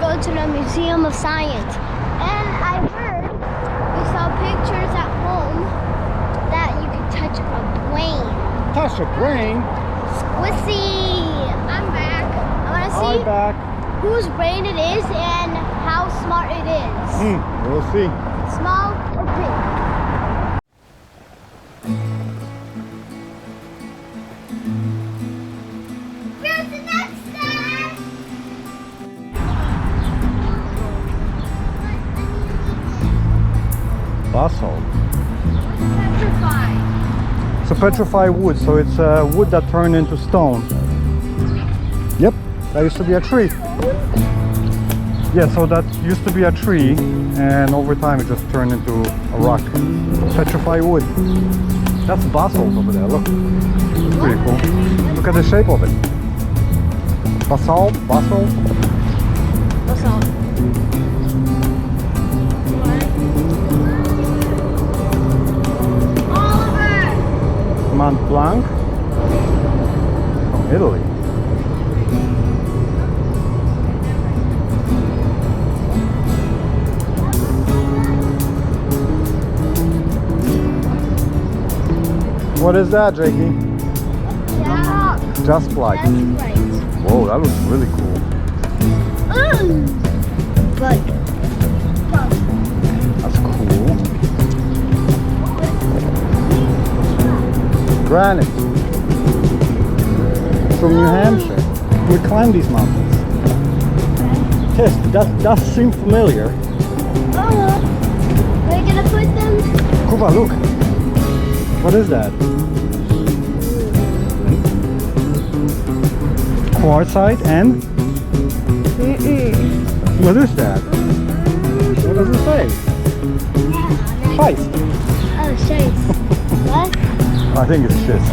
go to the Museum of Science. And I heard we saw pictures at home that you can touch a brain. Touch a brain? Squishy! I'm back. I want to see whose brain it is and how smart it is. We'll see. Small or big? Where's the next step? Basalt. Petrified. It's a petrified wood, so it's wood that turned into stone. Yep, that used to be a tree. Yeah, so that used to be a tree, and over time it just turned into a rock. Petrified wood. That's basalt over there, look. It's pretty cool. Look at the shape of it. Basalt, basalt. Basalt. Mont Blanc from Italy. What is that, Jakey? Yeah. Just like. That's right. Whoa, that looks really cool. But. That's cool. Granite. From New Hampshire. We climb these mountains. Yes, that does seem familiar. We're gonna put them. Kuba, look. What is that? Quartzite and? What is that? What does it say? Schist. Oh, schist. What? I think it's schist.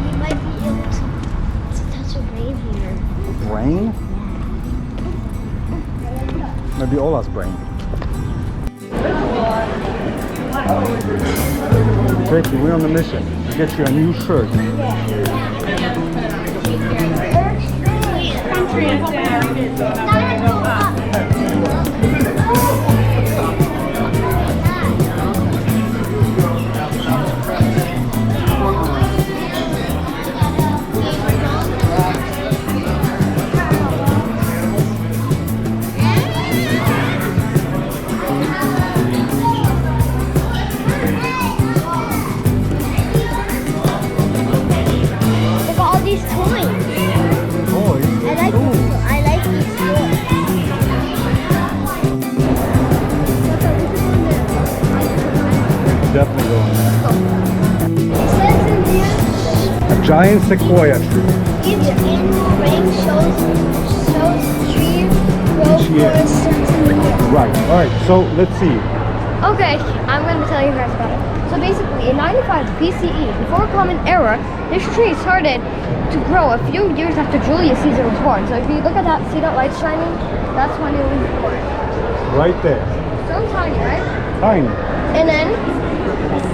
You might be able to touch a brain here. Brain? Maybe Ola's brain. Jakey, we're on a mission to get you a new shirt. Definitely going there. It says in there, A giant sequoia tree. each annual rain shows tree grow for a certain year. Right. All right. So let's see. Okay, I'm going to tell you guys about it. So basically, in 95 BCE, before Common Era, this tree started to grow a few years after Julius Caesar was born. So if you look at that, see that light shining? That's when it was born. Right there. So tiny, right? Tiny. And then,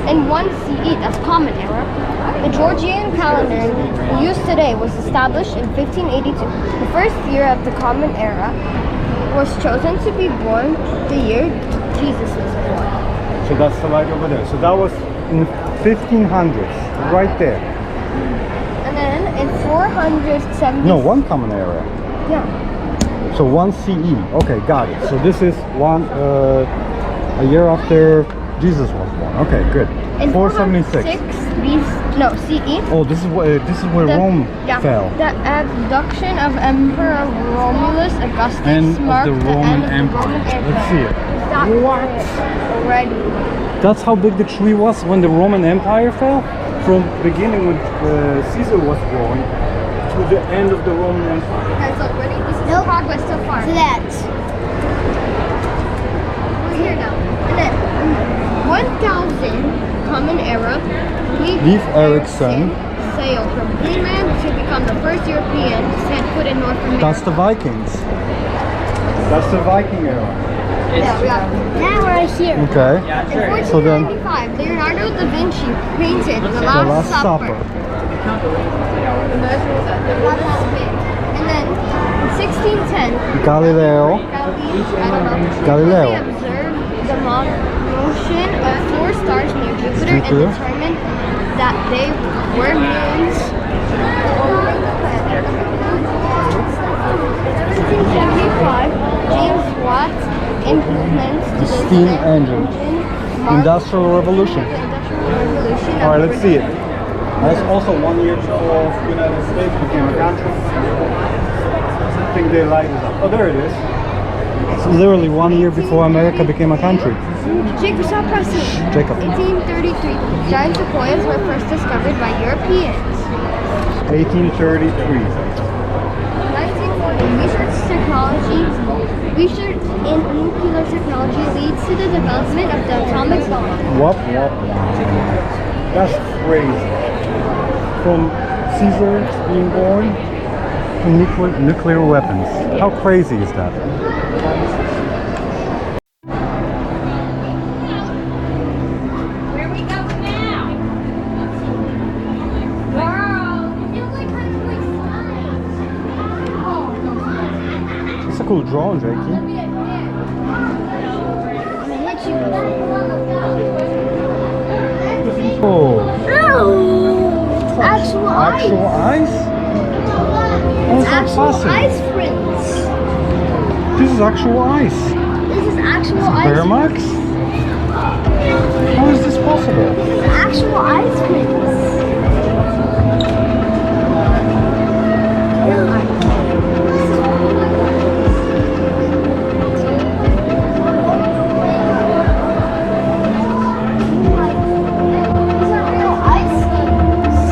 in 1 CE, that's Common Era, the Georgian calendar we use today was established in 1582. The first year of the Common Era was chosen to be born the year Jesus was born. So that's the light over there. So that was in 1500s, right there. And then in 470. No, one Common Era. Yeah. So 1 CE. Okay, got it. So this is a year after Jesus was born. Okay, good. In 476. CE. Oh, this is where Rome fell. The abduction of Emperor Romulus Augustus And marked of the the Roman end of Empire. the Roman Empire. Let's see it. What? Already. That's how big the tree was when the Roman Empire fell? From beginning when Caesar was growing to the end of the Roman Empire. Guys, look, ready? This is progress so far. Flat. We're here now. And then 1000 Common Era, Leif Erikson sailed from Greenland to become the first European to set foot in North America. That's the Vikings. That's the Viking era. Now we're here. Okay. In So then 1495, Leonardo da Vinci painted The Last Last Supper. And then in 1610, Galileo. Galileo. He observed the motion of 4 stars near Jupiter and Jupiter. determined that they were moons orbiting the planet. 1675, James Watt implements The steam engine. Industrial Revolution. All right, let's see it. That's also 1 year before the United States became a country. I think they lighted it up. Oh, there it is. It's literally 1 year before America became a country. Jacob, stop pressing. Jacob. 1833, giant sequoias were first discovered by Europeans. 1833. 1940, research in nuclear technology leads to the development of the atomic bomb. Whoop, whoop. That's crazy. From Caesar being born to nuclear weapons. How crazy is that? Where we going now? Wow, it feels like kind of like slime. It's a cool drone, Jakey. I'm gonna hit you. Oh, Actual actual ice. ice? Oh, it's Actual awesome. ice prints. This is actual ice. This is actual ice. Bear marks? How is this possible? This is actual ice prints. These are real ice skates.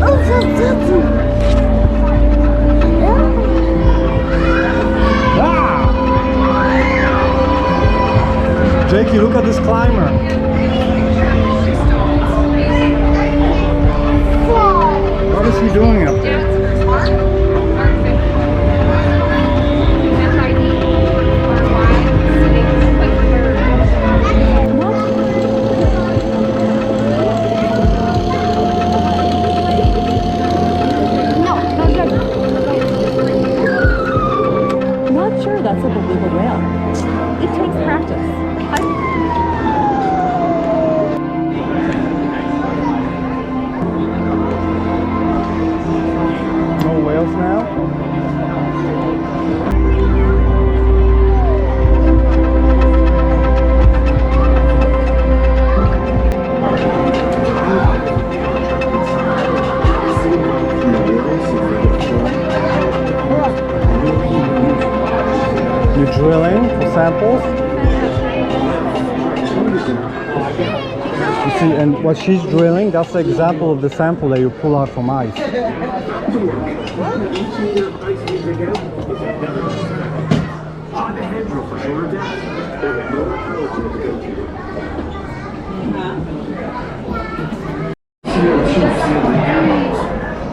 Oh, Jakey, look at this climber. What is he doing up there? Not sure that's a beluga whale. It takes practice. No whales now? You're drilling for samples? You see, and what she's drilling, that's the example of the sample that you pull out from ice.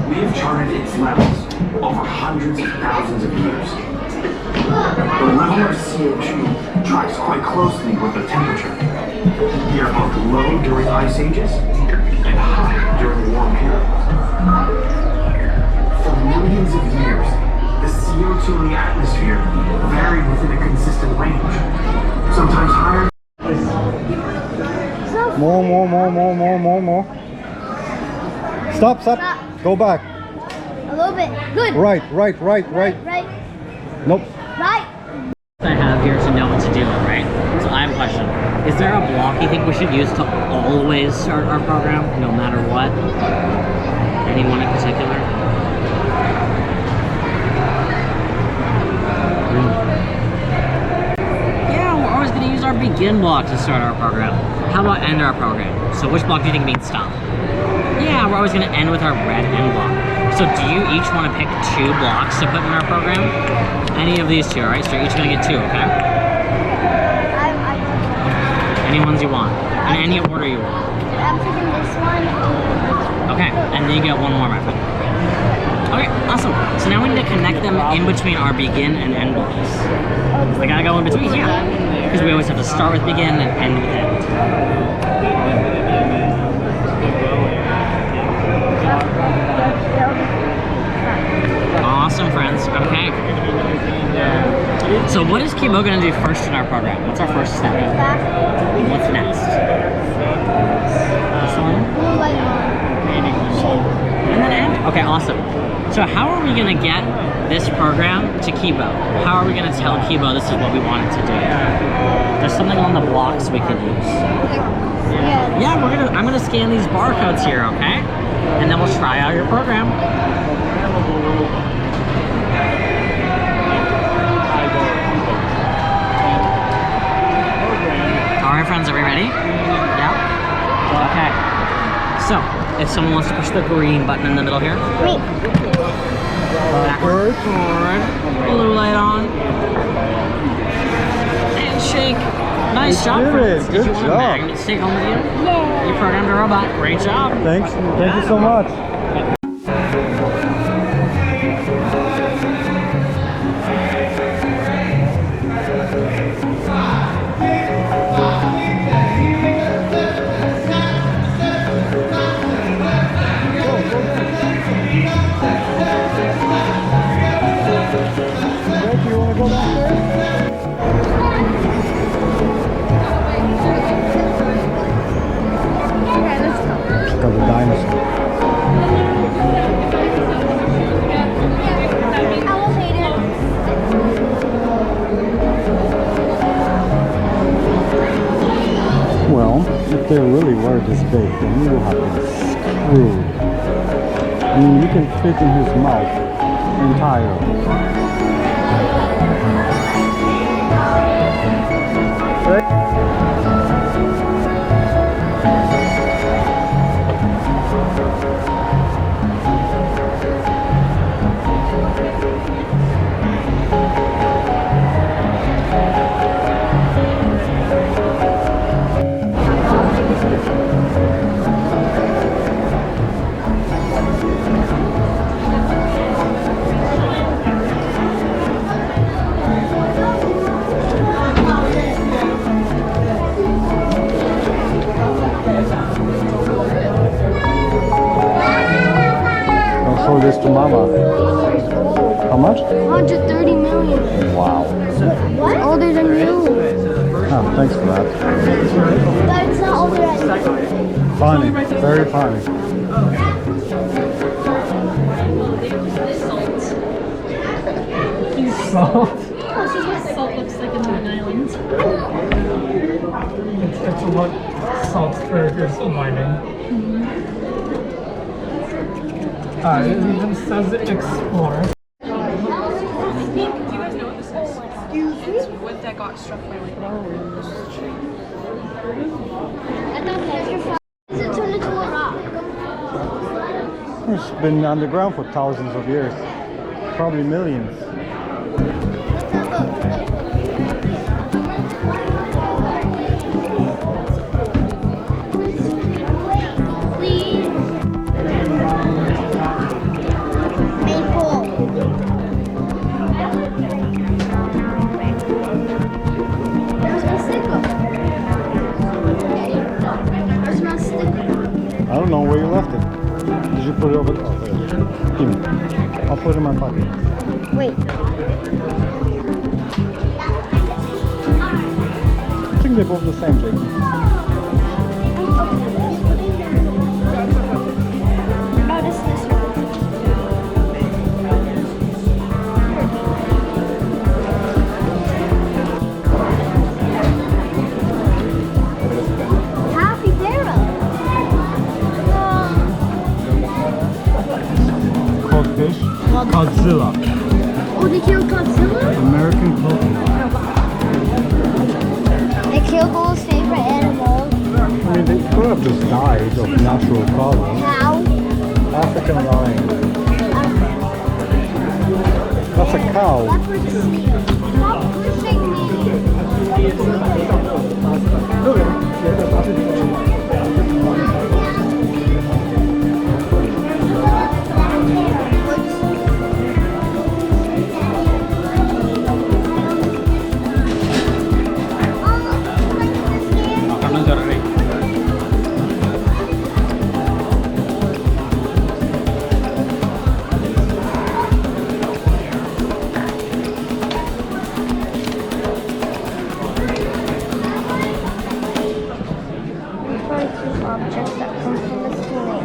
We have charted its levels over hundreds of thousands of years. The level of CO2 tracks quite closely with the temperature. They are both low during ice ages and high during warm periods. For millions of years, the CO2 in the atmosphere varied within a consistent range, sometimes higher. More. Stop. Stop. Go back. A little bit. Good. Right. Right. Nope. Right. I have here to know what to do, right? So I have a question. Is there a block you think we should use to always start our program, no matter what? Anyone in particular? Yeah, we're always going to use our begin block to start our program. How about end our program? So which block do you think means stop? Yeah, we're always going to end with our red end block. So do you each want to pick 2 blocks to put in our program? Any of these 2, alright? So you're each going to get 2, okay? Any ones you want. In any order you want. I'm taking this one. Okay, and then you get 1 more, my friend. Okay, awesome. So now we need to connect them in between our begin and end blocks. They gotta go in between, yeah. Because we always have to start with begin and end with end. Awesome, friends. Okay. So what is Kibo gonna do first in our program? What's our first step? What's next? This one? And then end? Okay, awesome. So how are we gonna get this program to Kibo? How are we gonna tell Kibo this is what we want it to do? There's something on the blocks we could use. Yeah, I'm gonna scan these barcodes here, okay? And then we'll try out your program. All right, friends, are we ready? Yeah? Okay. So, if someone wants to push the green button in the middle here. Me. Backward, forward, blue light on. And shake. Nice job, friends. Did you want magnets to take home with you? Yeah. You programmed a robot. Great job. Thanks. Thank you so much. Do you want to go back there? Okay, let's go. Check out the dinosaur. Well, if they really were this big, then you would have been screwed. I mean, you can fit in his mouth entirely. Show this to Mama. How much? 130 million. Wow. What? Older than you. Oh, thanks for that. But it's not older than you. Funny. Very funny. Salt. This is what salt looks like in Long Island. It's what Salzburg is mining. It even says explore. Do you guys know what this is? It's wood that got struck by lightning. I thought petrified. Does it turn into a rock? It's been underground for thousands of years. Probably millions. I don't know where you left it. Did you put it over there? Oh, there. Give me. I'll put it in my pocket. Wait. I think they're both the same, Jake. Notice this one. Fish. Godzilla. Oh, they killed Godzilla? American crocodile. They killed all his favorite animals. I mean, they could have just died of natural causes. Cow. African lion. That's a cow. Leopard seal. Stop pushing objects that come from the stone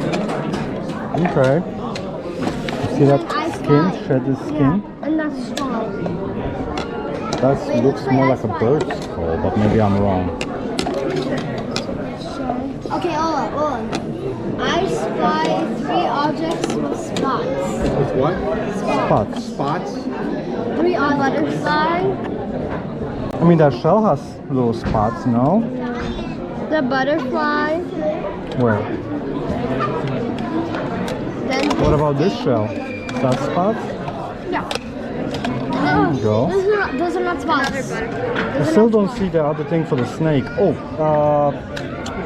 age. Okay. See that I skin? spy. Shed the skin? Yeah, and that's strong. That Wait, looks let's more play like a I Spy. bird's skull, but maybe I'm wrong. Okay, hold on. I spy 3 objects with spots. With what? Spots. Spots? 3 on butterfly, I mean, that shell has little spots, no? the butterfly, Where? then What about this shell? That spots? yeah. There you go. Those are not spots. I still don't see the other thing for the snake. Oh,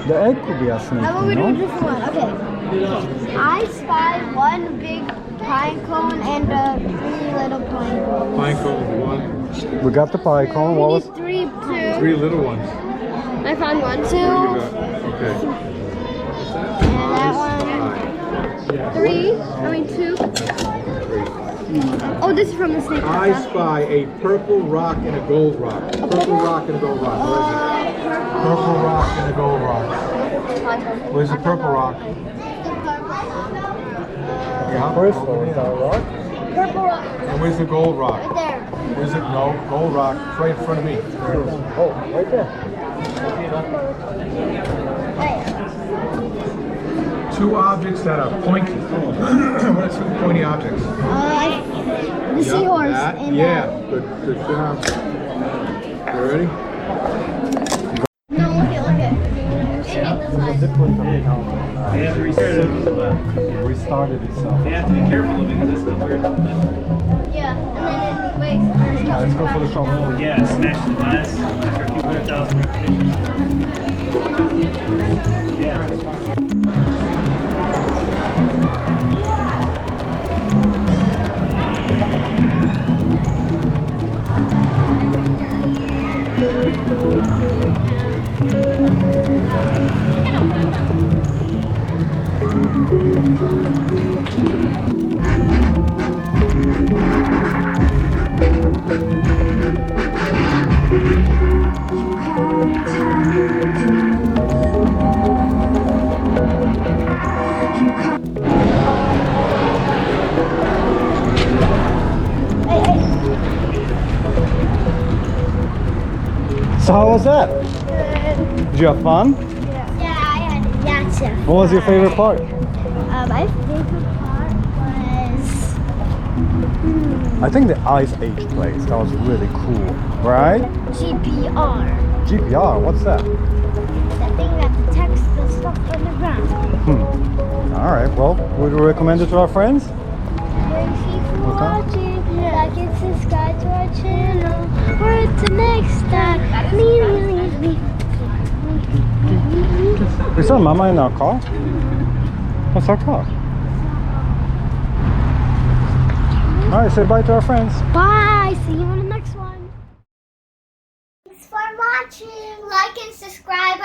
the egg could be a snake, How about we you do a know? different one? Okay. I spy 1 big pine cone and 3 little pine cones. Pine cone, one. We got the pie cone. We What need was? 3 too. 3 little ones. I found 1, 2, What do you got? Okay. and that one. 3. I mean 2. Oh, this is from the snake. I spy a purple rock and a gold rock. Purple rock and a gold rock. Where is it? Purple rock and a gold rock. Where's the purple rock? Yeah. Where's that rock? Purple rock. And where's the gold rock? Right there. Where's it? No, gold rock. It's right in front of me. Oh, right there. Hey. 2 objects that are pointy. What are 2 pointy objects? The seahorse That, and yeah. Good job. You ready? No, look at. Restarted itself. You have to be careful because it's not weird. Yeah, and then it waits. Let's go for the shop. Oh yeah, smash the glass after a few 100,000 repetitions. Yeah. So how was that? Did you have fun? Yeah, I had gotcha. What was your favorite part? My favorite part was I think the Ice Age place. That was really cool, right? GPR. GPR, what's that? The thing that detects the stuff underground. All right, well, would you recommend it to our friends? When people watching, like and subscribe to our channel. Or to next time. Me. Is our mama in our car? What's our car? All right, say bye to our friends. Bye. See you on the next one. Thanks for watching. Like and subscribe.